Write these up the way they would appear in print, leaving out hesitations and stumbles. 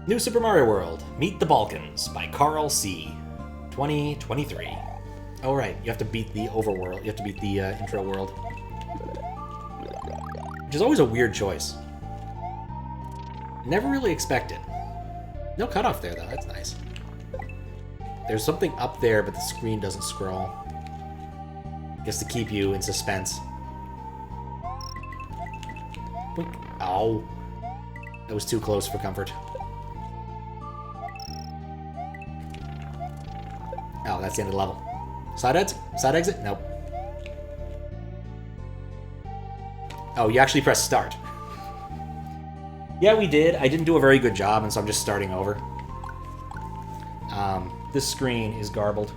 New Super Mario World, Meet the Balkans by Carl C. 2023. Oh, right, you have to beat the overworld. You have to beat the intro world. Which is always a weird choice. Never really expected. No cutoff there, though. That's nice. There's something up there, but the screen doesn't scroll. Just to keep you in suspense. Ow. That was too close for comfort. Oh, that's the end of the level. Side exit? Side exit? Nope. Oh, you actually press start. Yeah, we did. I didn't do a very good job, and so I'm just starting over. This screen is garbled.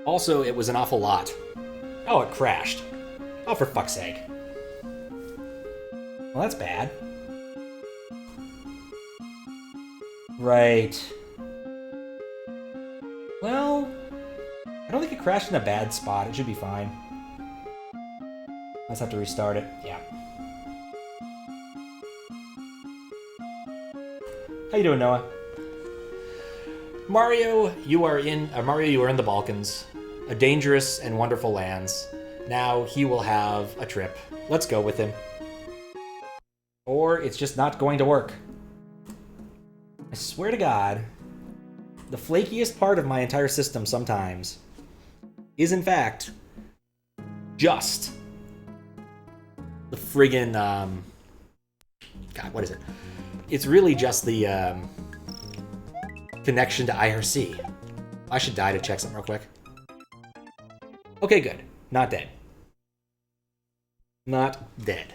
Also, it was an awful lot. Oh, it crashed. Oh, for fuck's sake. Well, that's bad. Right. Well, I don't think it crashed in a bad spot. It should be fine. Let's have to restart it. Yeah. How you doing, Noah? Mario, you are in the Balkans, a dangerous and wonderful lands. Now he will have a trip. Let's go with him. Or it's just not going to work. I swear to God, the flakiest part of my entire system sometimes is in fact just the friggin' God, what is it? It's really just the connection to IRC. I should die to check something real quick. Okay, good. Not dead. Not dead.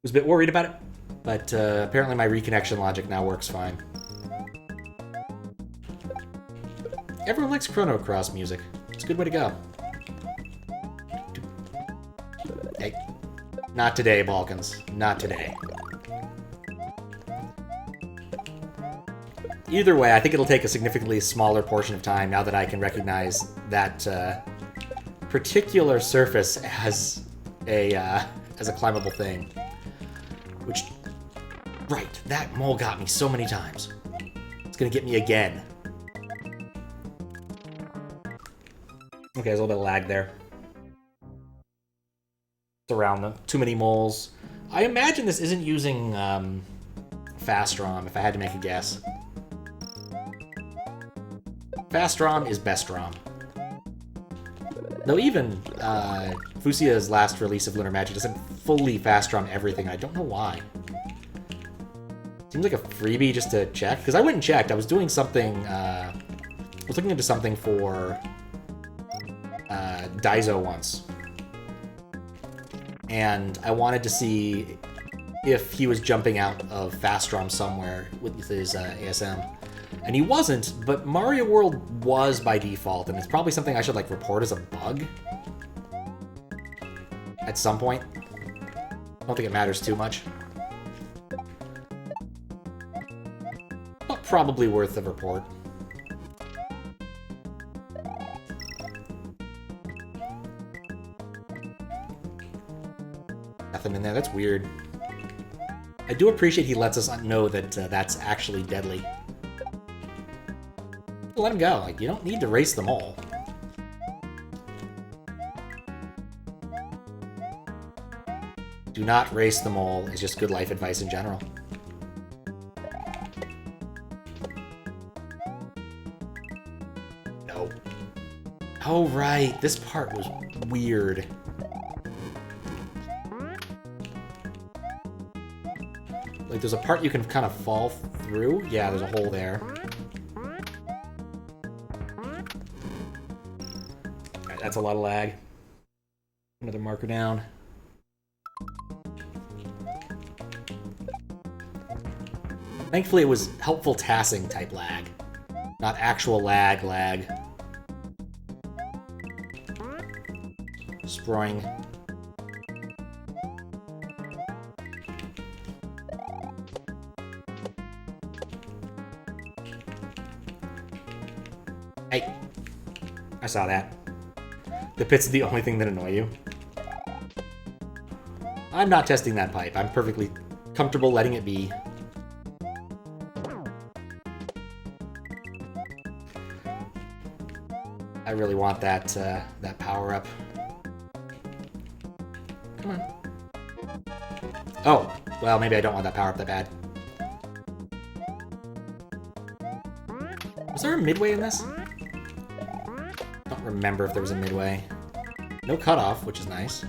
Was a bit worried about it, but apparently my reconnection logic now works fine. Everyone likes Chrono Cross music. It's a good way to go. Hey. Not today, Balkans. Not today. Either way, I think it'll take a significantly smaller portion of time now that I can recognize that particular surface as a climbable thing. Which, right, that mole got me so many times. It's gonna get me again. Okay, there's a little bit of lag there. It's around them. Too many moles. I imagine this isn't using fast ROM, if I had to make a guess. Fast ROM is best ROM. Though even Fusia's last release of Lunar Magic doesn't fully fast ROM everything. I don't know why. Seems like a freebie just to check. Because I went and checked. I was doing something... I was looking into something for Daiso once. And I wanted to see if he was jumping out of fast ROM somewhere with his ASM. And he wasn't, but Mario World was by default, and it's probably something I should, like, report as a bug at some point. I don't think it matters too much. But probably worth the report. Nothing in there, that's weird. I do appreciate he lets us know that that's actually deadly. Let him go. Like, you don't need to race them all. Do not race them all. It's just good life advice in general. No. Oh, right. This part was weird. Like, there's a part you can kind of fall through. Yeah, there's a hole there. That's a lot of lag. Another marker down. Thankfully, it was helpful tassing type lag, not actual lag. Sproing. Hey, I saw that. The pits are the only thing that annoy you. I'm not testing that pipe. I'm perfectly comfortable letting it be. I really want that that power up. Come on. Oh, well, maybe I don't want that power up that bad. Was there a midway in this? I don't remember if there was a midway. No cutoff, which is nice.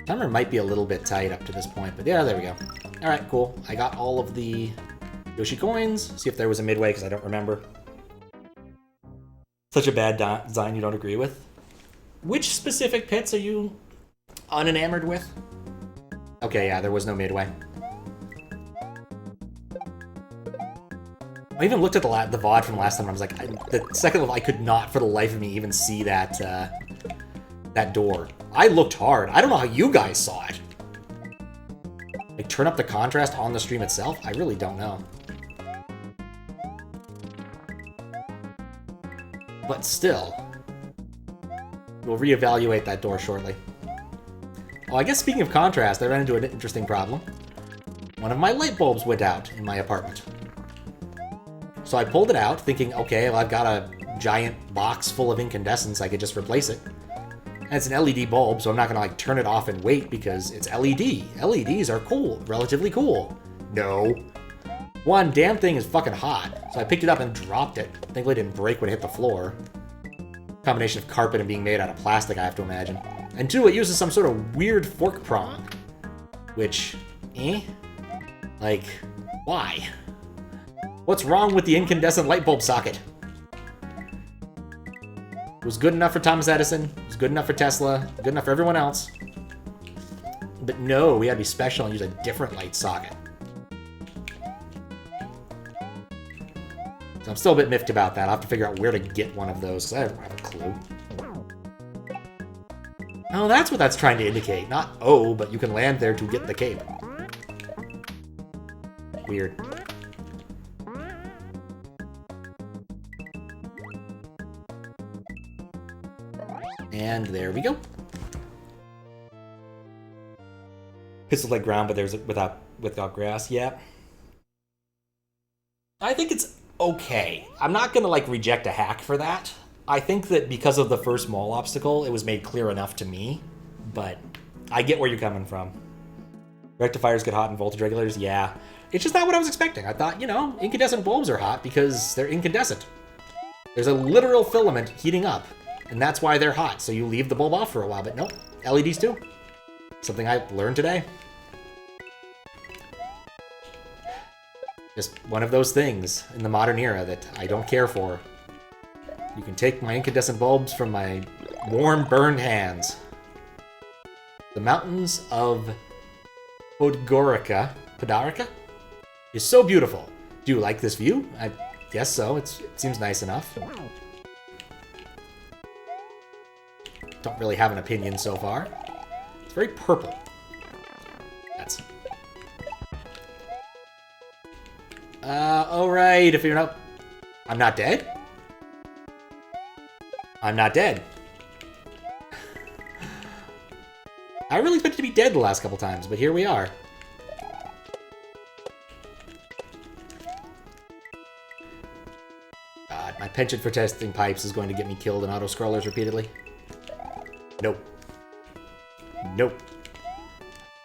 Timer might be a little bit tight up to this point, but yeah, there we go. Alright, cool. I got all of the Yoshi coins. See if there was a midway, because I don't remember. Such a bad design you don't agree with? Which specific pits are you unenamored with? Okay, yeah, there was no midway. I even looked at the VOD from last time, and I was like, the second level, I could not for the life of me even see that, that door. I looked hard. I don't know how you guys saw it. Like, turn up the contrast on the stream itself? I really don't know. But still, we'll reevaluate that door shortly. Oh, I guess speaking of contrast, I ran into an interesting problem. One of my light bulbs went out in my apartment. So I pulled it out, thinking, okay, well, I've got a giant box full of incandescents, I could just replace it. And it's an LED bulb, so I'm not gonna like turn it off and wait because it's LED. LEDs are cool, relatively cool. No. One, damn thing is fucking hot. So I picked it up and dropped it. Thankfully it didn't break when it hit the floor. Combination of carpet and being made out of plastic, I have to imagine. And two, it uses some sort of weird fork prong. Which, like, why? What's wrong with the incandescent light bulb socket? It was good enough for Thomas Edison. It was good enough for Tesla. Good enough for everyone else. But no, we had to be special and use a different light socket. So I'm still a bit miffed about that. I'll have to figure out where to get one of those, because I don't have a clue. Oh, that's what that's trying to indicate. Not, oh, but you can land there to get the cape. Weird. And there we go. Pistol like ground, but there's without grass. Yeah. I think it's okay. I'm not gonna like reject a hack for that. I think that because of the first mall obstacle, it was made clear enough to me. But I get where you're coming from. Rectifiers get hot in voltage regulators. Yeah. It's just not what I was expecting. I thought, you know, incandescent bulbs are hot because they're incandescent. There's a literal filament heating up. And that's why they're hot, so you leave the bulb off for a while, but nope, LEDs too. Something I learned today. Just one of those things in the modern era that I don't care for. You can take my incandescent bulbs from my warm, burned hands. The mountains of Podgorica is so beautiful. Do you like this view? I guess so, it seems nice enough. Don't really have an opinion so far. It's very purple. That's... alright, if you're not... I'm not dead? I'm not dead. I really expected to be dead the last couple times, but here we are. God, my penchant for testing pipes is going to get me killed in auto-scrollers repeatedly. Nope. Nope.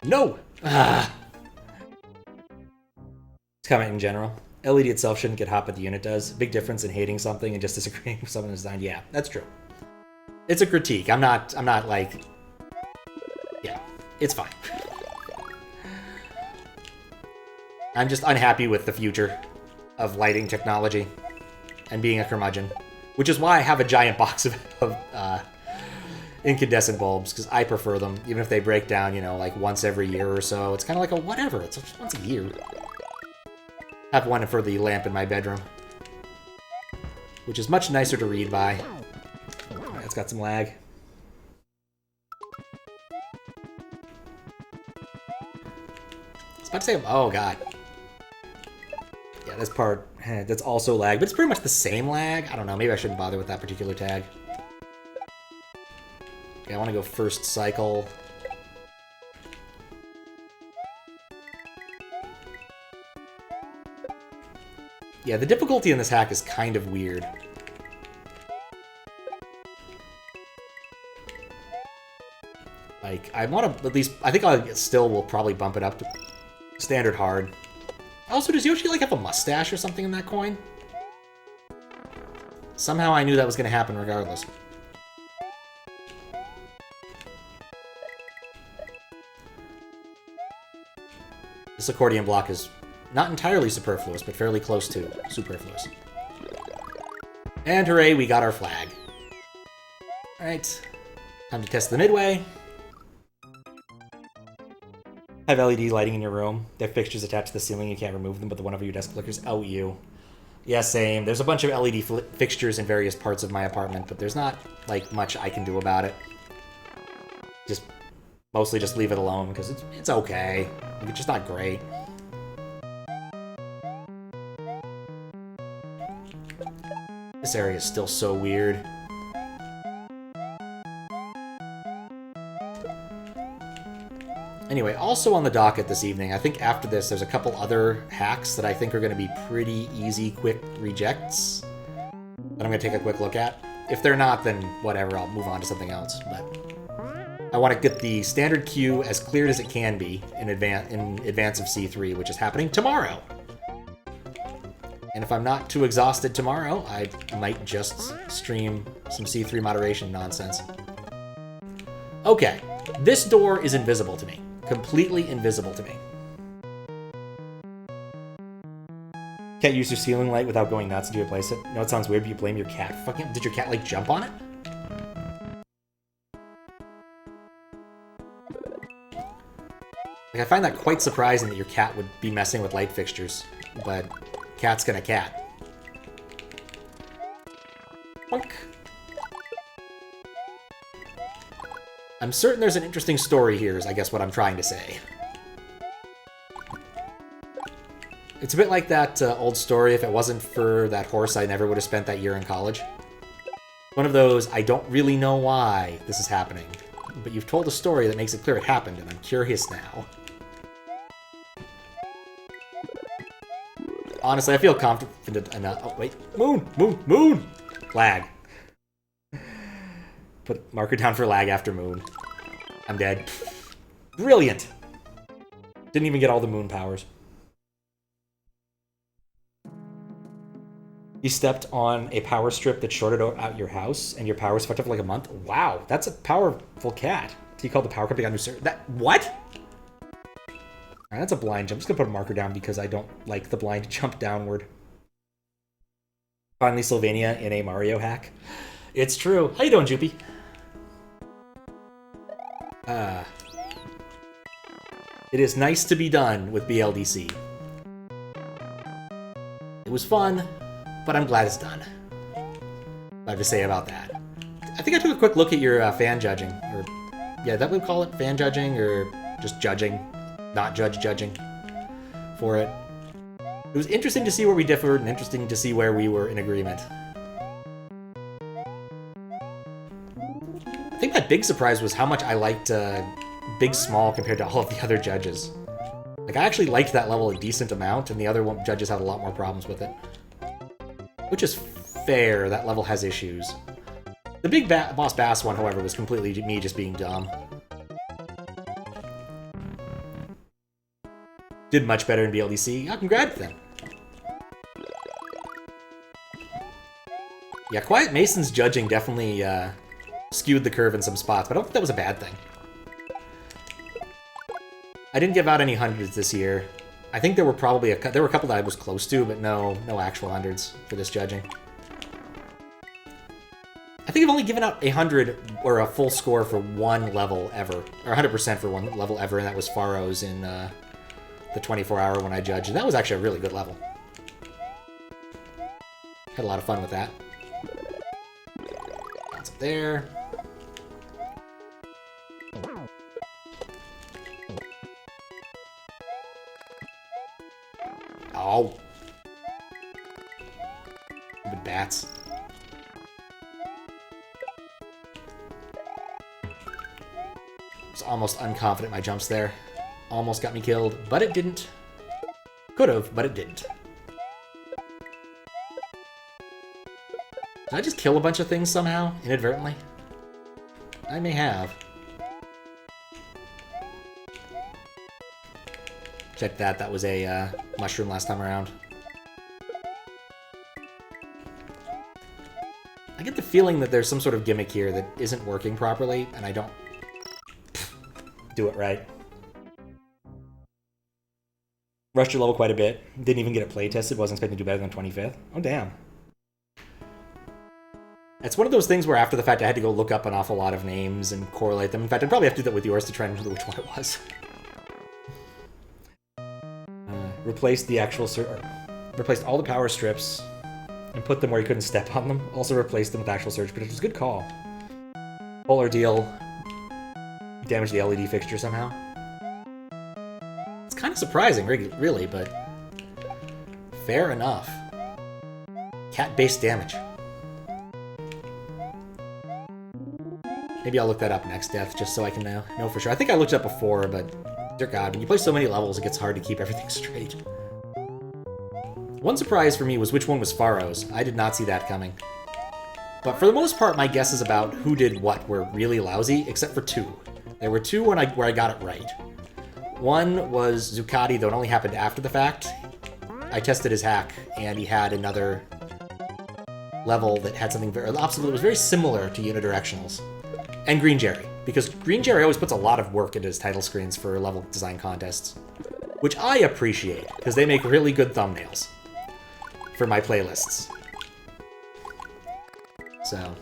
No! Ah. Comment in general. LED itself shouldn't get hot, but the unit does. Big difference in hating something and just disagreeing with something designed. Yeah, that's true. It's a critique. I'm not like... Yeah, it's fine. I'm just unhappy with the future of lighting technology and being a curmudgeon. Which is why I have a giant box of incandescent bulbs, because I prefer them, even if they break down, you know, like once every year or so. It's kind of like a whatever. It's just once a year. I have one for the lamp in my bedroom, which is much nicer to read by. Right, it's got some lag. I was about to say, oh god. Yeah, this part, that's also lag, but it's pretty much the same lag. I don't know, maybe I shouldn't bother with that particular tag. Okay, I want to go first cycle. Yeah, the difficulty in this hack is kind of weird. Like, I want to at least... I think I still will probably bump it up to standard hard. Also, does Yoshi, like, have a mustache or something in that coin? Somehow I knew that was going to happen regardless. This accordion block is not entirely superfluous, but fairly close to superfluous. And hooray, we got our flag. Alright. Time to test the midway. Have LED lighting in your room. They have fixtures attached to the ceiling. You can't remove them, but the one over your desk flickers. Oh, you. Yeah, same. There's a bunch of LED fixtures in various parts of my apartment, but there's not, like, much I can do about it. Just mostly just leave it alone, because it's okay. It's just not great. This area is still so weird. Anyway, also on the docket this evening, I think after this, there's a couple other hacks that I think are going to be pretty easy, quick rejects that I'm going to take a quick look at. If they're not, then whatever, I'll move on to something else. But I want to get the standard queue as cleared as it can be in advance of C3, which is happening tomorrow. And if I'm not too exhausted tomorrow, I might just stream some C3 moderation nonsense. Okay, this door is invisible to me. Completely invisible to me. Can't use your ceiling light without going nuts. Do you replace it? No, it sounds weird, but you blame your cat. Fucking, did your cat, like, jump on it? Like, I find that quite surprising that your cat would be messing with light fixtures, but cat's gonna cat. Boink. I'm certain there's an interesting story here, is I guess what I'm trying to say. It's a bit like that old story, if it wasn't for that horse, I never would have spent that year in college. One of those, I don't really know why this is happening, but you've told a story that makes it clear it happened, and I'm curious now. Honestly, I feel confident enough. Oh, wait. Moon! Lag. Put marker down for lag after moon. I'm dead. Brilliant! Didn't even get all the moon powers. You stepped on a power strip that shorted out your house, and your power's fucked up for like a month? Wow, that's a powerful cat. So you called the power company on new server. That, what? Alright, that's a blind jump. I'm just gonna put a marker down because I don't like the blind jump downward. Finally, Sylvania in a Mario hack. It's true. How you doing, Joopy? It is nice to be done with BLDC. It was fun, but I'm glad it's done. I have to say about that. I think I took a quick look at your fan judging, or yeah, that we call it fan judging, or just judging, not judging for it. It was interesting to see where we differed, and interesting to see where we were in agreement. I think my big surprise was how much I liked Big Small compared to all of the other judges. Like, I actually liked that level a decent amount, and the other judges had a lot more problems with it. Which is fair, that level has issues. The Big Boss Bass one, however, was completely me just being dumb. Did much better in BLDC. Oh, congrats then. Yeah, Quiet Mason's judging definitely skewed the curve in some spots, but I don't think that was a bad thing. I didn't give out any hundreds this year. I think there were probably a couple that I was close to, but no actual hundreds for this judging. I think I've only given out 100 or a full score for one level ever, or 100% for one level ever, and that was Faro's in the 24-hour when I judged, and that was actually a really good level. Had a lot of fun with that. That's up there. Oh. Stupid bats. was almost unconfident my jumps there. Almost got me killed, but it didn't. Could have, but it didn't. Did I just kill a bunch of things somehow, inadvertently? I may have. Check that, that was a mushroom last time around. I get the feeling that there's some sort of gimmick here that isn't working properly, and I don't do it right. Rushed your level quite a bit. Didn't even get it play tested. Wasn't expecting to do better than 25th. Oh, damn. It's one of those things where after the fact I had to go look up an awful lot of names and correlate them. In fact, I'd probably have to do that with yours to try and remember which one it was. Replaced the actual... replaced all the power strips and put them where you couldn't step on them. Also replaced them with actual surge, but it was a good call. Polar deal. Damaged the LED fixture somehow. It's kind of surprising, really, but... fair enough. Cat-based damage. Maybe I'll look that up next, Death, just so I can know for sure. I think I looked it up before, but dear God, when you play so many levels, it gets hard to keep everything straight. One surprise for me was which one was Pharos. I did not see that coming. But for the most part, my guesses about who did what were really lousy, except for two. There were two where I got it right. One was Zuccotti, though it only happened after the fact. I tested his hack, and he had another level that had something very obstacle that was very similar to unidirectionals. And Green Jerry, because Green Jerry always puts a lot of work into his title screens for level design contests, which I appreciate, because they make really good thumbnails for my playlists. So,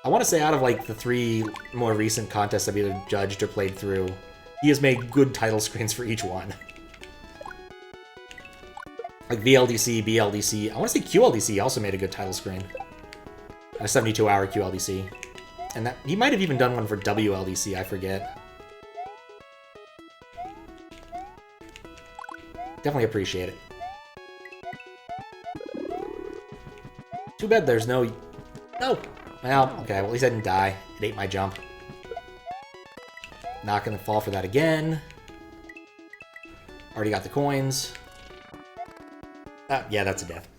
I want to say out of like the 3 more recent contests I've either judged or played through, he has made good title screens for each one. Like VLDC, BLDC, I want to say QLDC also made a good title screen. A 72-hour QLDC. And that he might have even done one for WLDC, I forget. Definitely appreciate it. Too bad there's no... No! Well, okay, well at least I didn't die. It ate my jump. Not gonna fall for that again. Already got the coins. Yeah, that's a death.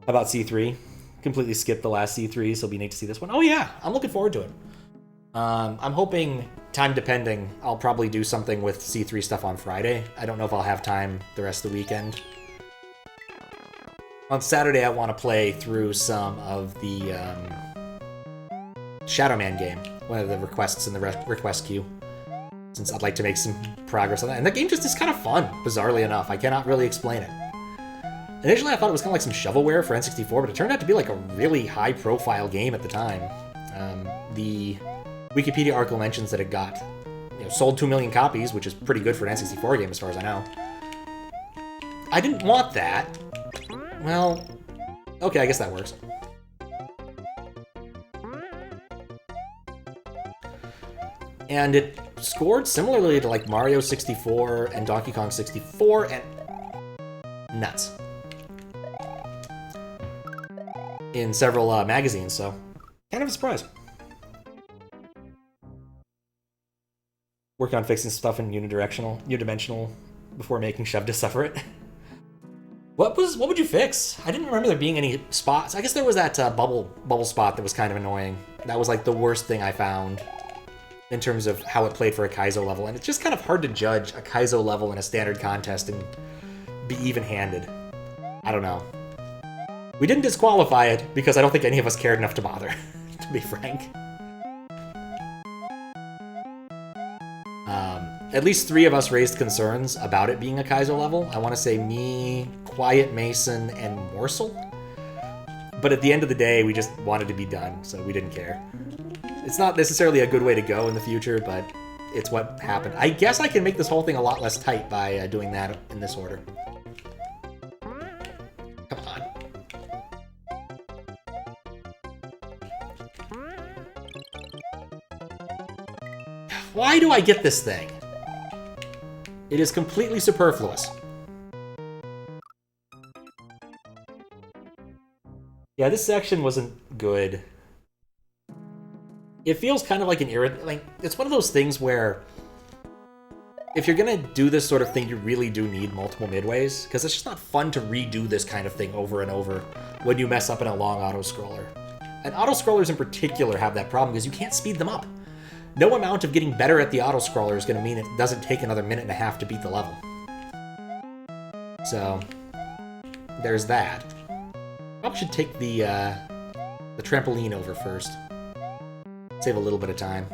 How about C3? Completely skipped the last C3, so it'll be neat to see this one. Oh yeah, I'm looking forward to it. I'm hoping, time depending, I'll probably do something with C3 stuff on Friday. I don't know if I'll have time the rest of the weekend. On Saturday, I want to play through some of the Shadow Man game, one of the requests in the request queue, since I'd like to make some progress on that. And that game just is kind of fun, bizarrely enough. I cannot really explain it. Initially, I thought it was kind of like some shovelware for N64, but it turned out to be like a really high-profile game at the time. The Wikipedia article mentions that it got, sold 2 million copies, which is pretty good for an N64 game as far as I know. I didn't want that. Well, okay, I guess that works. And it scored similarly to like Mario 64 and Donkey Kong 64 and nuts. In several magazines, so kind of a surprise. Work on fixing stuff in unidimensional before making Shove to suffer it. What would you fix? I didn't remember there being any spots. I guess there was that bubble spot that was kind of annoying. That was like the worst thing I found in terms of how it played for a Kaizo level, and it's just kind of hard to judge a Kaizo level in a standard contest and be even-handed. I don't know. We didn't disqualify it because I don't think any of us cared enough to bother, to be frank. At least 3 of us raised concerns about it being a Kaizo level. I want to say me, Quiet Mason, and Morsel. But at the end of the day, we just wanted to be done, so we didn't care. It's not necessarily a good way to go in the future, but it's what happened. I guess I can make this whole thing a lot less tight by doing that in this order. Come on. Why do I get this thing? It is completely superfluous. Yeah, this section wasn't good. It feels kind of like an like, it's one of those things where if you're gonna do this sort of thing, you really do need multiple midways, because it's just not fun to redo this kind of thing over and over when you mess up in a long auto-scroller. And auto-scrollers in particular have that problem because you can't speed them up. No amount of getting better at the auto-scroller is going to mean it doesn't take another minute and a half to beat the level. So, there's that. Probably should take the trampoline over first. Save a little bit of time.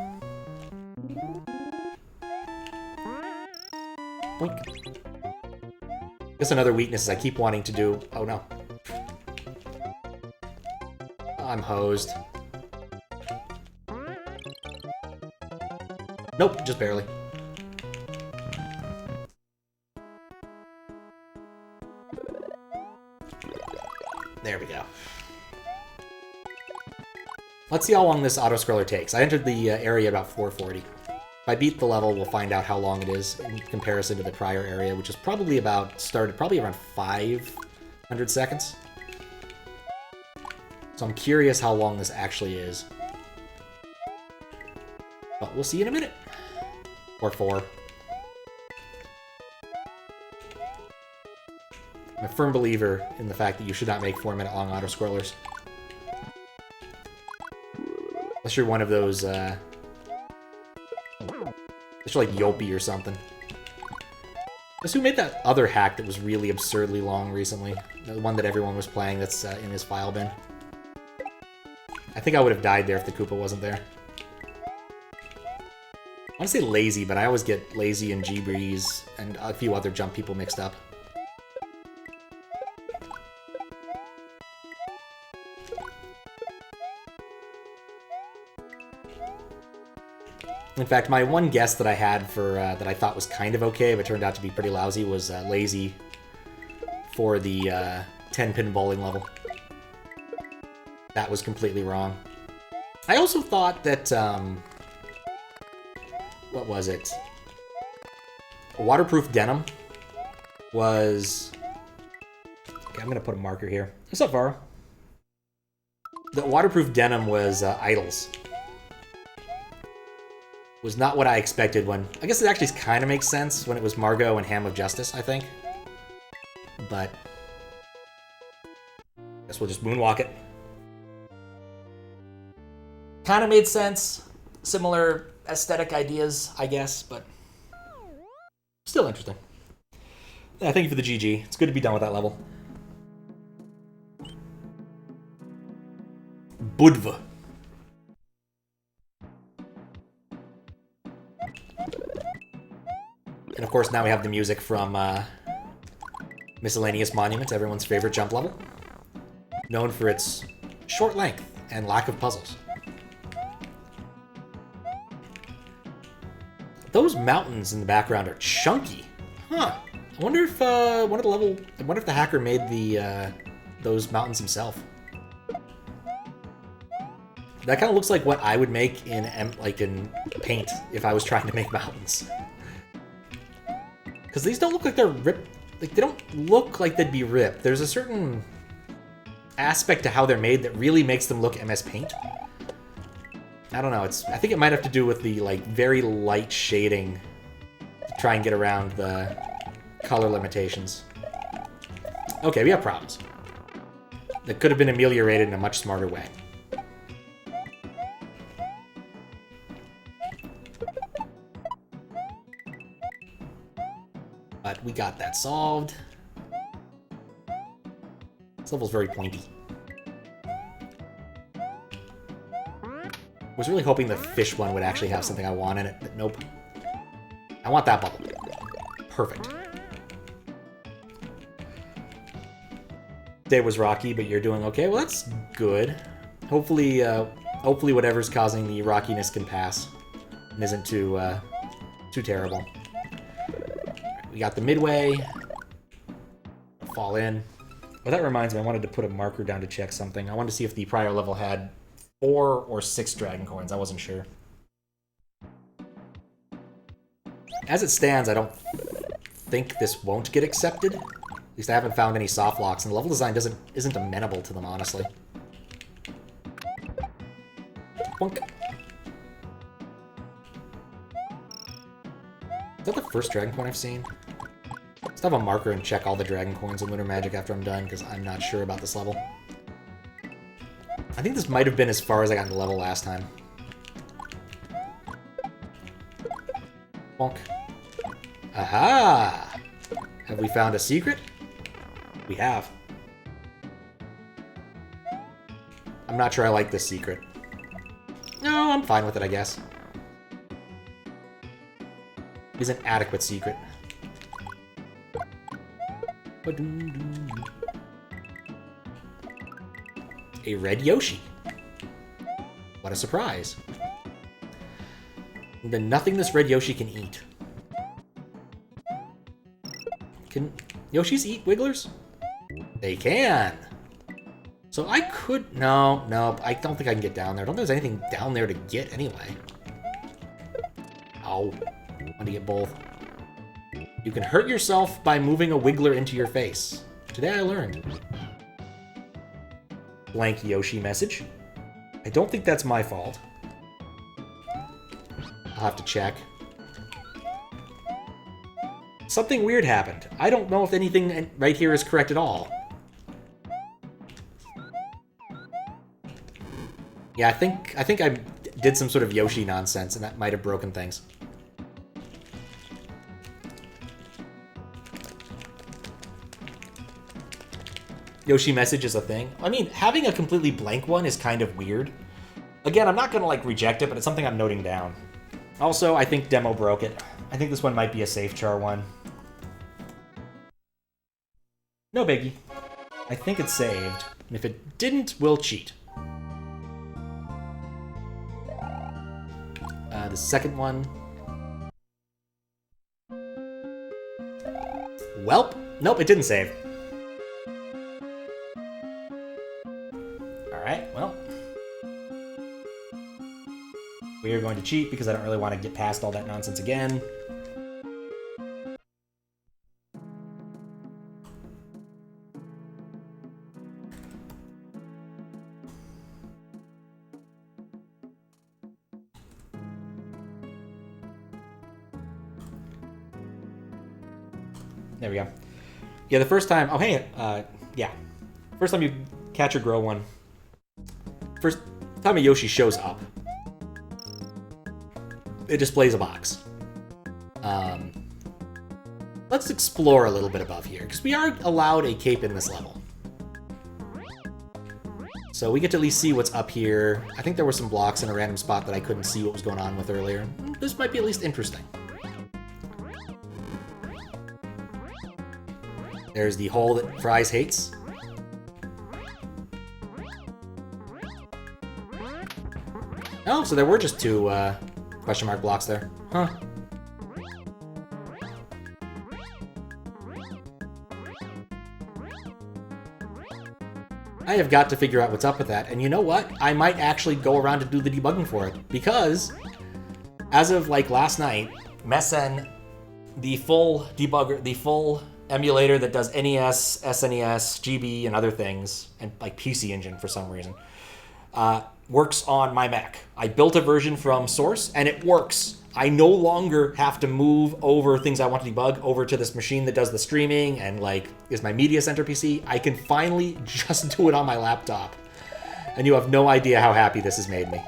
Boink. I guess another weakness is I keep wanting to do... Oh no. I'm hosed. Nope, just barely. There we go. Let's see how long this auto-scroller takes. I entered the area about 4:40. If I beat the level, we'll find out how long it is in comparison to the prior area, which is probably started around 500 seconds. So I'm curious how long this actually is. But we'll see in a minute. Or 4. I'm a firm believer in the fact that you should not make 4-minute long auto-scrollers. Unless you're one of those, unless you're like Yopi or something. Guess who made that other hack that was really absurdly long recently? The one that everyone was playing that's in his file bin. I think I would have died there if the Koopa wasn't there. I want to say Lazy, but I always get Lazy and G-Breeze and a few other jump people mixed up. In fact, my one guess that I had for that I thought was kind of okay, but turned out to be pretty lousy, was Lazy for the 10-pin bowling level. That was completely wrong. I also thought that, what was it? Waterproof Denim was... Okay, I'm going to put a marker here. What's up, Varo? The Waterproof Denim was Idols. Was not what I expected when... I guess it actually kind of makes sense when it was Margot and Ham of Justice, I think. But... guess we'll just moonwalk it. Kind of made sense. Similar aesthetic ideas, I guess, but... still interesting. Yeah, thank you for the GG. It's good to be done with that level. Budva. And of course, now we have the music from Miscellaneous Monument, everyone's favorite jump level. Known for its short length and lack of puzzles. Those mountains in the background are chunky. Huh. I wonder if I wonder if the hacker made the those mountains himself. That kind of looks like what I would make in Paint if I was trying to make mountains. Because these don't look like they're ripped. Like, they don't look like they'd be ripped. There's a certain aspect to how they're made that really makes them look MS Paint. I don't know. I think it might have to do with the very light shading to try and get around the color limitations. Okay, we have problems. That could have been ameliorated in a much smarter way. But we got that solved. This level's very pointy. I was really hoping the fish one would actually have something I want in it, but nope. I want that bubble. Perfect. Day was rocky, but you're doing okay. Well, that's good. Hopefully, hopefully whatever's causing the rockiness can pass and isn't too terrible. We got the midway. Fall in. Well, that reminds me, I wanted to put a marker down to check something. I wanted to see if the prior level had 4 or 6 dragon coins. I wasn't sure. As it stands, I don't think this won't get accepted. At least I haven't found any soft locks, and the level design isn't amenable to them, honestly. Boink. first dragon coin I've seen? Let's have a marker and check all the dragon coins in Lunar Magic after I'm done, because I'm not sure about this level. I think this might have been as far as I got in the level last time. Bonk. Aha! Have we found a secret? We have. I'm not sure I like this secret. No, I'm fine with it, I guess. It's an adequate secret. A red Yoshi. What a surprise. Then nothing this red Yoshi can eat. Can Yoshis eat Wigglers? They can. So I could... No, I don't think I can get down there. I don't think there's anything down there to get anyway. Ow. I want to get both. You can hurt yourself by moving a Wiggler into your face. Today I learned. Blank Yoshi message. I don't think that's my fault. I'll have to check. Something weird happened. I don't know if anything right here is correct at all. Yeah, I think I did some sort of Yoshi nonsense, and that might have broken things. Yoshi message is a thing. I mean, having a completely blank one is kind of weird. Again, I'm not going to, like, reject it, but it's something I'm noting down. Also, I think Demo broke it. I think this one might be a safe char one. No biggie. I think it's saved. And if it didn't, we'll cheat. The second one. Welp. Nope, it didn't save. Alright, well. We are going to cheat because I don't really want to get past all that nonsense again. There we go. Yeah, the first time... Oh, hey, yeah. First time you catch or grow one. First time a Yoshi shows up. It displays a box. Let's explore a little bit above here, because we are allowed a cape in this level. So we get to at least see what's up here. I think there were some blocks in a random spot that I couldn't see what was going on with earlier. This might be at least interesting. There's the hole that Fries hates. Oh, so there were just two question mark blocks there. Huh. I have got to figure out what's up with that. And you know what? I might actually go around to do the debugging for it. Because, as of like last night, Messen, the full debugger, the full emulator that does NES, SNES, GB, and other things, and like PC Engine for some reason, works on my Mac. I built a version from source, and it works. I no longer have to move over things I want to debug over to this machine that does the streaming and like is my media center PC. I can finally just do it on my laptop. And you have no idea how happy this has made me.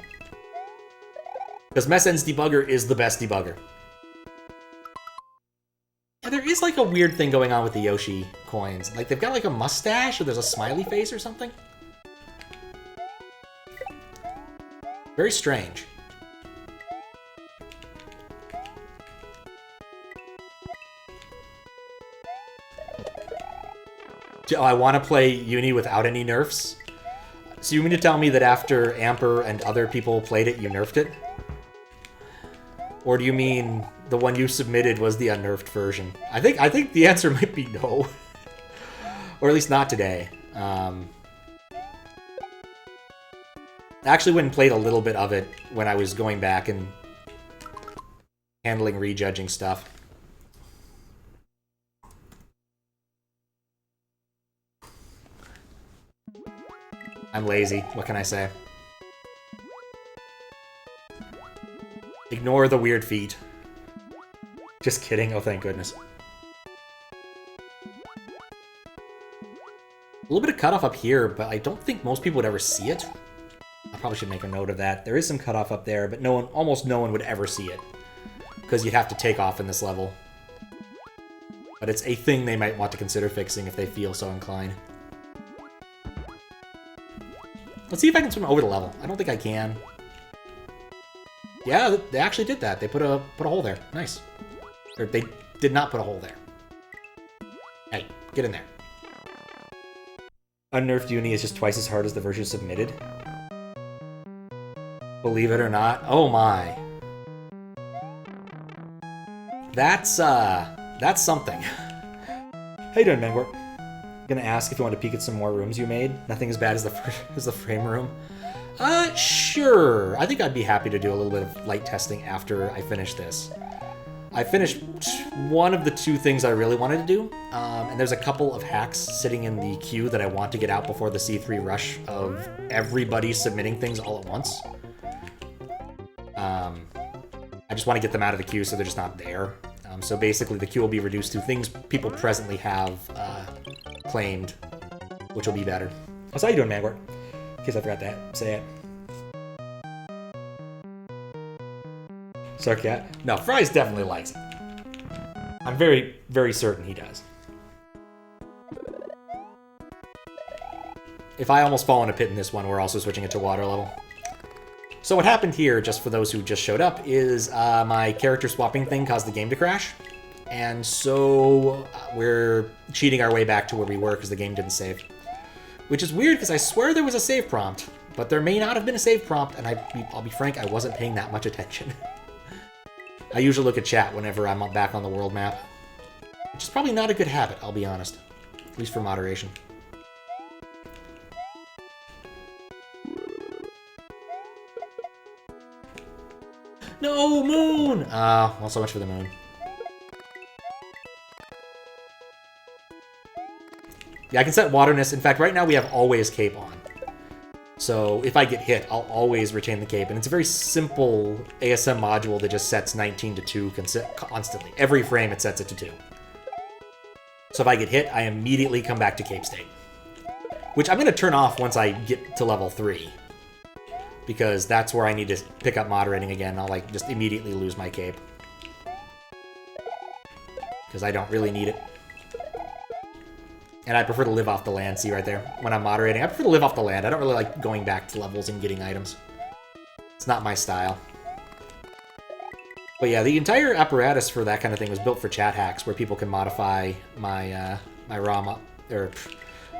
Because Messen's debugger is the best debugger. Yeah, there is like a weird thing going on with the Yoshi coins. Like they've got like a mustache or there's a smiley face or something. Very strange. Oh, I want to play Uni without any nerfs? So you mean to tell me that after Amper and other people played it, you nerfed it? Or do you mean the one you submitted was the unnerfed version? I think the answer might be no. Or at least not today. I actually went and played a little bit of it when I was going back and handling rejudging stuff. I'm lazy. What can I say? Ignore the weird feet. Just kidding. Oh, thank goodness. A little bit of cutoff up here, but I don't think most people would ever see it. I probably should make a note of that. There is some cutoff up there, but no one, almost no one would ever see it. Because you'd have to take off in this level. But it's a thing they might want to consider fixing if they feel so inclined. Let's see if I can swim over the level. I don't think I can. Yeah, they actually did that. They put a hole there. Nice. Or they did not put a hole there. Hey, get in there. Unnerfed Uni is just twice as hard as the version submitted. Believe it or not. Oh my. That's something. How you doing, Mangor? Gonna ask if you want to peek at some more rooms you made. Nothing as bad as the frame room. Sure. I think I'd be happy to do a little bit of light testing after I finish this. I finished one of the two things I really wanted to do, and there's a couple of hacks sitting in the queue that I want to get out before the C3 rush of everybody submitting things all at once. I just want to get them out of the queue so they're just not there. So basically the queue will be reduced to things people presently have claimed, which will be better. So how you doing, Mangor? In case I forgot to say it. Sarkat? No, Fries definitely likes it. I'm very, very certain he does. If I almost fall in a pit in this one, we're also switching it to water level. So what happened here, just for those who just showed up, is my character swapping thing caused the game to crash. And so we're cheating our way back to where we were because the game didn't save. Which is weird because I swear there was a save prompt, but there may not have been a save prompt, and I'll be frank, I wasn't paying that much attention. I usually look at chat whenever I'm back on the world map, which is probably not a good habit, I'll be honest. At least for moderation. No, moon! Well, so much for the moon. Yeah, I can set waterness. In fact, right now we have always cape on. So if I get hit, I'll always retain the cape. And it's a very simple ASM module that just sets 19 to 2 constantly. Every frame it sets it to 2. So if I get hit, I immediately come back to cape state. Which I'm going to turn off once I get to level 3. Because that's where I need to pick up moderating again. I'll like just immediately lose my cape. Because I don't really need it. And I prefer to live off the land, see right there? When I'm moderating, I prefer to live off the land. I don't really like going back to levels and getting items. It's not my style. But yeah, the entire apparatus for that kind of thing was built for chat hacks, where people can modify my my ROM, or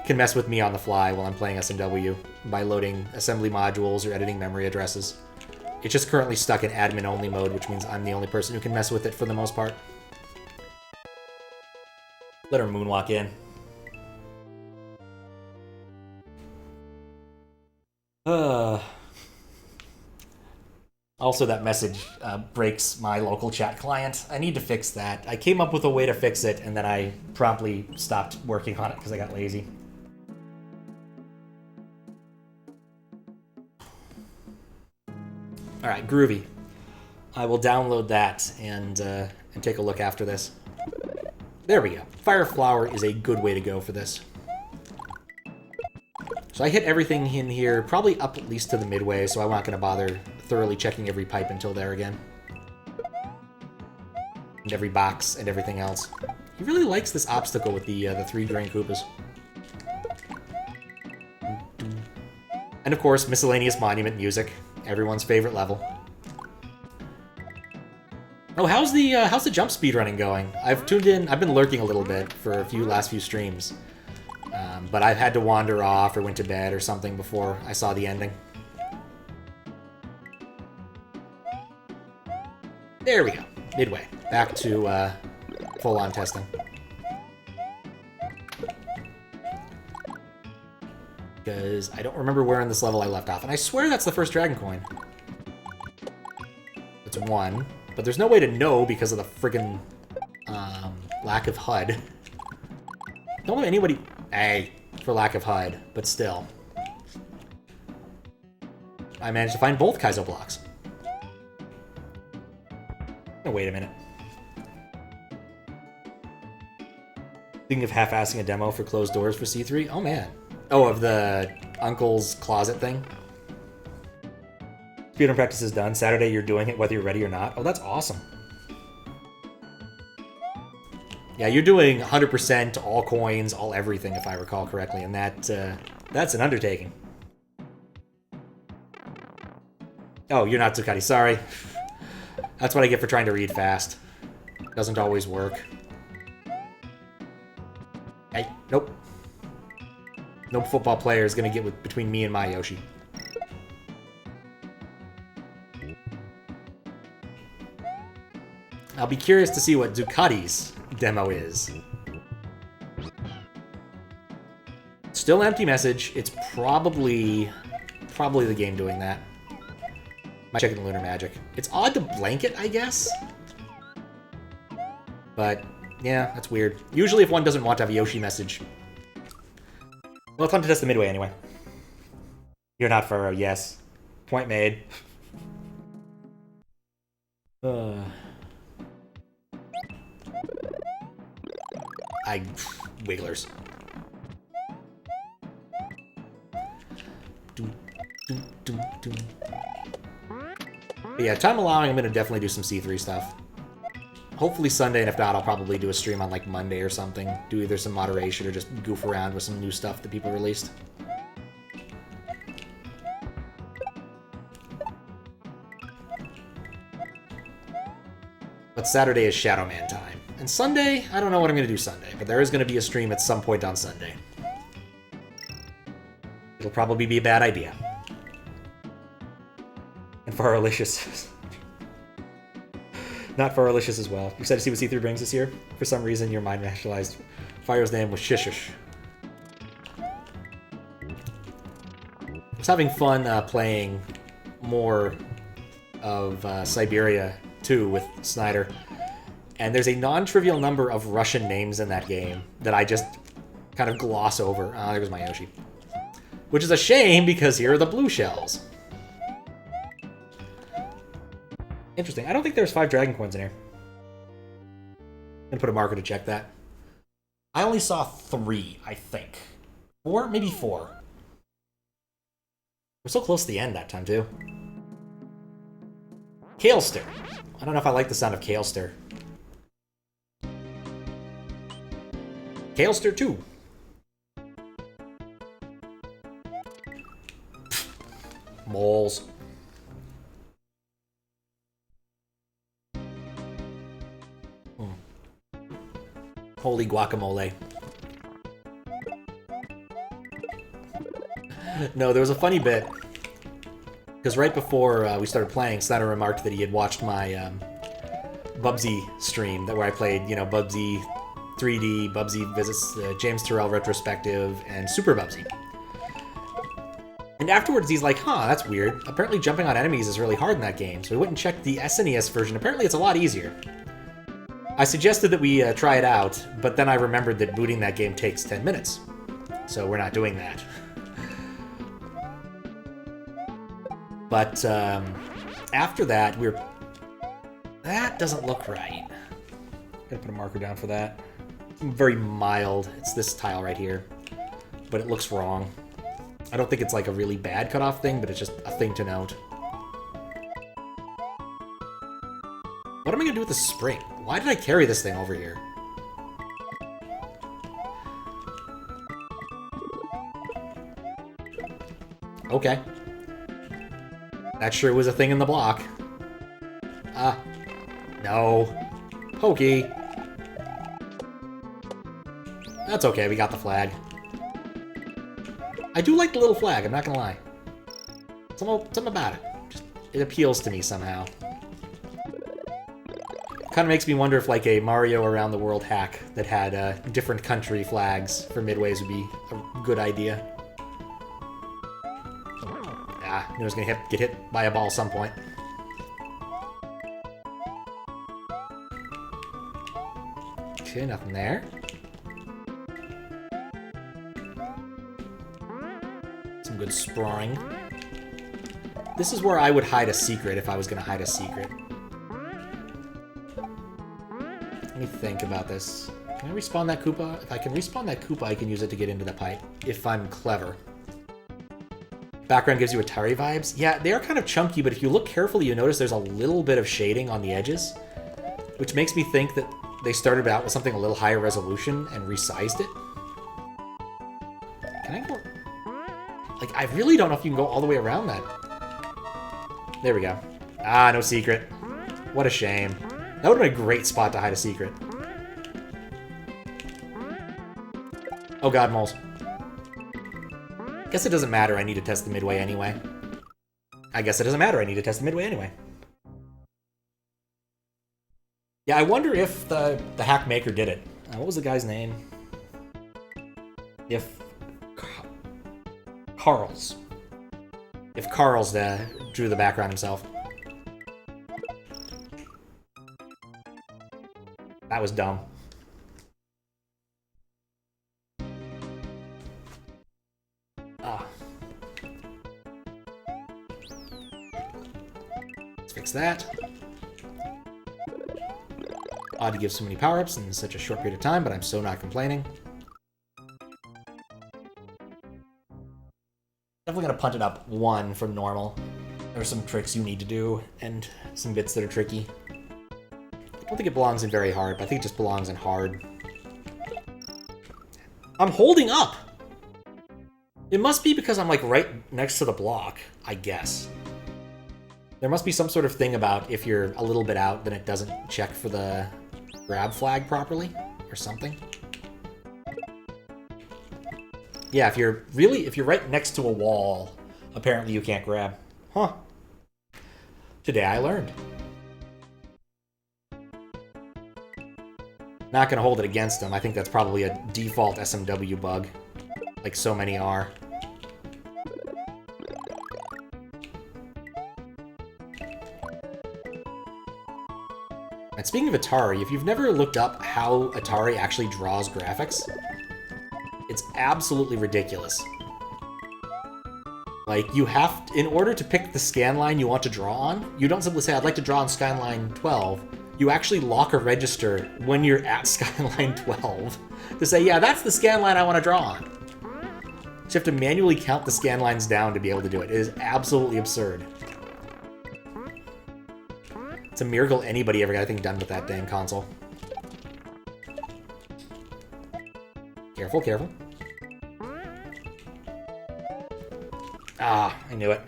can mess with me on the fly while I'm playing SMW by loading assembly modules or editing memory addresses. It's just currently stuck in admin-only mode, which means I'm the only person who can mess with it for the most part. Let her moonwalk in. Also, that message breaks my local chat client. I need to fix that. I came up with a way to fix it, and then I promptly stopped working on it because I got lazy. Alright, groovy. I will download that and take a look after this. There we go. Fire Flower is a good way to go for this. So I hit everything in here, probably up at least to the midway, so I'm not going to bother thoroughly checking every pipe until there again. And every box and everything else. He really likes this obstacle with the 3 Grain Koopas. And of course, miscellaneous monument music. Everyone's favorite level. Oh, how's the jump speed running going? I've tuned in, I've been lurking a little bit for last few streams. But I've had to wander off or went to bed or something before I saw the ending. There we go. Midway. Back to full-on testing. Because I don't remember where in this level I left off. And I swear that's the first dragon coin. It's 1. But there's no way to know because of the friggin' lack of HUD. Don't know anybody... Hey, for lack of HUD, but still. I managed to find both Kaizo blocks. Oh, wait a minute. Thinking of half-assing a demo for closed doors for C3? Oh, man. Oh, of the uncle's closet thing? Speedrun practice is done. Saturday, you're doing it whether you're ready or not. Oh, that's awesome. Yeah, you're doing 100% all coins, all everything, if I recall correctly, and that's an undertaking. Oh, you're not Zuccotti. Sorry. That's what I get for trying to read fast. Doesn't always work. Hey, nope. No football player is going to get between me and my Yoshi. I'll be curious to see what Zuccotti's demo is. Still empty message. It's probably the game doing that. Might check in Lunar Magic. It's odd to blanket, I guess. But, yeah, that's weird. Usually if one doesn't want to have a Yoshi message. Well, it's fun to test the midway anyway. You're not Furrow, yes. Point made. Wigglers. But yeah, time allowing, I'm going to definitely do some C3 stuff. Hopefully Sunday, and if not, I'll probably do a stream on like Monday or something. Do either some moderation or just goof around with some new stuff that people released. But Saturday is Shadow Man time. And Sunday, I don't know what I'm going to do Sunday, but there is going to be a stream at some point on Sunday. It'll probably be a bad idea. And for Arlicious. Not for Arlicious as well. You excited to see what C3 brings this year? For some reason, your mind rationalized Fire's name was Shishish. I was having fun playing more of Siberia 2 with Snyder. And there's a non-trivial number of Russian names in that game that I just kind of gloss over. Ah, there goes my Yoshi. Which is a shame, because here are the blue shells. Interesting. I don't think there's 5 dragon coins in here. I'm gonna put a marker to check that. I only saw 3, I think. 4? Maybe 4. We're so close to the end that time, too. Kalester. I don't know if I like the sound of Kalester. Kalester 2. Moles. Holy guacamole. No, there was a funny bit. Because right before we started playing, Snyder remarked that he had watched my Bubsy stream, where I played, you know, Bubsy 3D, Bubsy Visits the James Turrell Retrospective, and Super Bubsy. And afterwards he's like, huh, that's weird. Apparently jumping on enemies is really hard in that game, so we went and checked the SNES version. Apparently it's a lot easier. I suggested that we try it out, but then I remembered that booting that game takes 10 minutes. So we're not doing that. But after that, that doesn't look right. Gotta put a marker down for that. Very mild. It's this tile right here. But it looks wrong. I don't think it's like a really bad cutoff thing, but it's just a thing to note. What am I gonna do with the spring? Why did I carry this thing over here? Okay. That sure was a thing in the block. No. Pokey. That's okay, we got the flag. I do like the little flag, I'm not gonna lie. Something about it. It appeals to me somehow. Kind of makes me wonder if like a Mario Around the World hack that had different country flags for midways would be a good idea. Ah, knew I was gonna get hit by a ball at some point. Okay, nothing there. Some good sprawling. This is where I would hide a secret if I was gonna hide a secret. Let me think about this. Can I respawn that Koopa? If I can respawn that Koopa, I can use it to get into the pipe. If I'm clever. Background gives you Atari vibes. Yeah, they are kind of chunky, but if you look carefully, you notice there's a little bit of shading on the edges, which makes me think that they started out with something a little higher resolution and resized it. Can I go... Like, I really don't know if you can go all the way around that. There we go. Ah, no secret. What a shame. That would have been a great spot to hide a secret. Oh god, moles. Guess it doesn't matter, I need to test the midway anyway. I guess it doesn't matter, I need to test the midway anyway. Yeah, I wonder if the hack maker did it. What was the guy's name? If... Carl's. If Carl's drew the background himself. That was dumb. Let's fix that. Odd to give so many power-ups in such a short period of time, but I'm so not complaining. Definitely gonna punt it up 1 from normal. There are some tricks you need to do, and some bits that are tricky. I don't think it belongs in very hard, but I think it just belongs in hard. I'm holding up! It must be because I'm, like, right next to the block, I guess. There must be some sort of thing about if you're a little bit out, then it doesn't check for the grab flag properly, or something. Yeah, if you're right next to a wall, apparently you can't grab. Huh. Today I learned. Not gonna hold it against them. I think that's probably a default SMW bug, like so many are. And speaking of Atari, if you've never looked up how Atari actually draws graphics, it's absolutely ridiculous. Like, you have to, in order to pick the scan line you want to draw on, you don't simply say, I'd like to draw on skyline 12. You actually lock a register when you're at skyline 12 to say, yeah, that's the scan line I want to draw on. So you have to manually count the scan lines down to be able to do it. It is absolutely absurd. It's a miracle anybody ever got anything done with that dang console. Careful, careful. Ah, I knew it.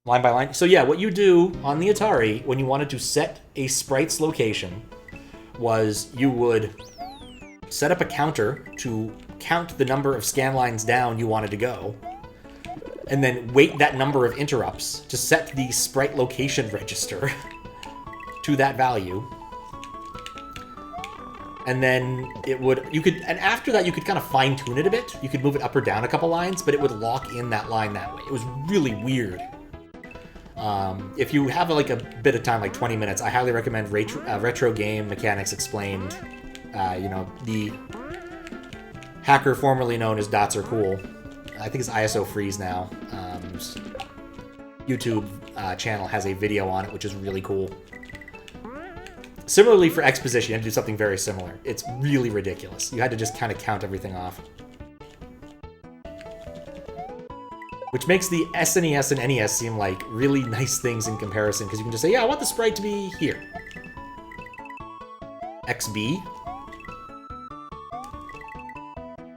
Line by line. So yeah, what you do on the Atari when you wanted to set a sprite's location was you would set up a counter to count the number of scan lines down you wanted to go, and then wait that number of interrupts to set the sprite location register to that value. And then it would, and after that you could kind of fine tune it a bit. You could move it up or down a couple lines, but it would lock in that line that way. It was really weird. If you have like a bit of time, like 20 minutes, I highly recommend Retro Game Mechanics Explained. You know, the hacker formerly known as Dots Are Cool. I think it's ISO Freeze now. YouTube channel has a video on it, which is really cool. Similarly for exposition, you had to do something very similar. It's really ridiculous. You had to just kind of count everything off. Which makes the SNES and NES seem like really nice things in comparison, because you can just say, yeah, I want the sprite to be here. XB.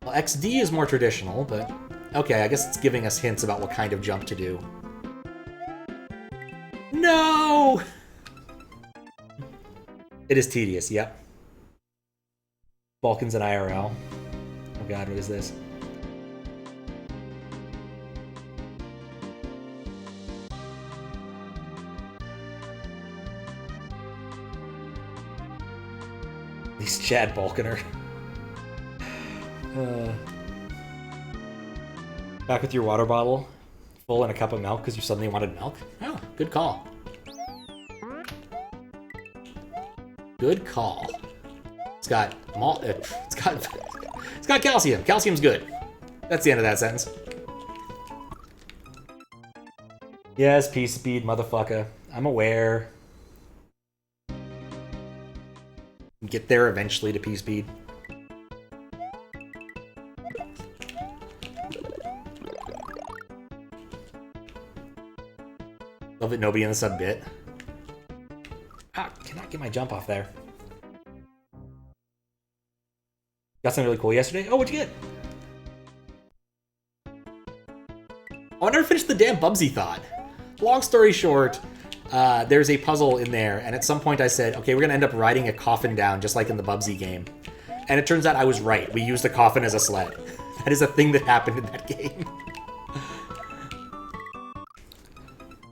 Well, XD is more traditional, but okay, I guess it's giving us hints about what kind of jump to do. No! It is tedious, yep. Balkans and IRL. Oh god, what is this? He's Chad Balkaner. Back with your water bottle, full and a cup of milk because you suddenly wanted milk? Oh, good call. Good call. It's got malt. It's got calcium. Calcium's good. That's the end of that sentence. Yes, P-Speed, motherfucker. I'm aware. Get there eventually to P-Speed. Love it, nobody in the sub bit. Ah, cannot get my jump off there. Got something really cool yesterday? Oh, what'd you get? Oh, I never finished the damn Bubsy thought. Long story short, there's a puzzle in there, and at some point I said, okay, we're gonna end up riding a coffin down, just like in the Bubsy game. And it turns out I was right. We used the coffin as a sled. That is a thing that happened in that game.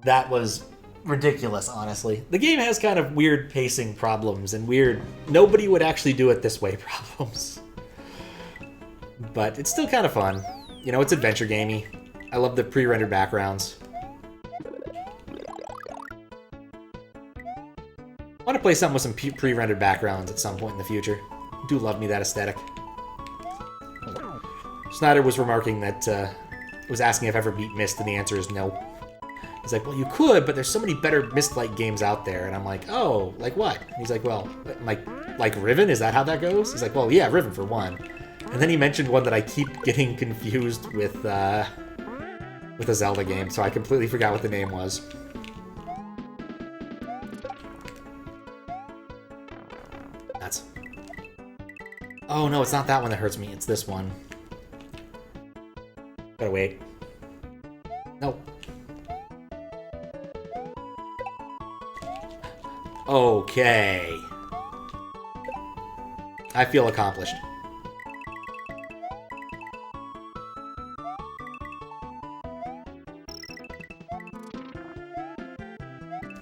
That was ridiculous, honestly. The game has kind of weird pacing problems and weird, nobody would actually do it this way problems. But it's still kind of fun. You know, it's adventure gamey. I love the pre-rendered backgrounds. I want to play something with some pre-rendered backgrounds at some point in the future. I do love me that aesthetic. Snyder was remarking that, was asking if I ever beat Myst, and the answer is no. He's like, well, you could, but there's so many better Myst-like games out there. And I'm like, oh, like what? And he's like, well, like Riven? Is that how that goes? He's like, well, yeah, Riven for one. And then he mentioned one that I keep getting confused with a Zelda game, so I completely forgot what the name was. That's... Oh, no, it's not that one that hurts me. It's this one. Gotta wait. Nope. Okay. I feel accomplished.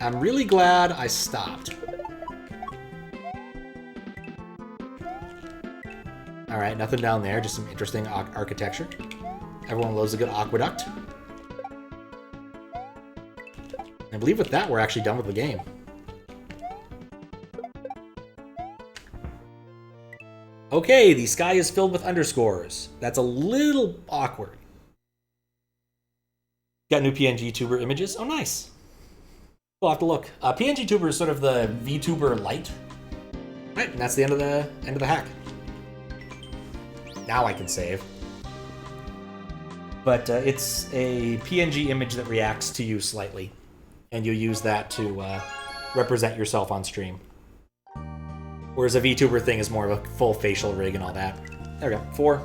I'm really glad I stopped. Alright, nothing down there, just some interesting architecture. Everyone loves a good aqueduct. I believe with that, we're actually done with the game. Okay, the sky is filled with underscores. That's a little awkward. Got new PNG tuber images. Oh, nice. We'll have to look. PNG tuber is sort of the VTuber light. Right, and that's the end of the hack. Now I can save. But it's a PNG image that reacts to you slightly, and you use that to represent yourself on stream. Whereas a VTuber thing is more of a full facial rig and all that. There we go. 4.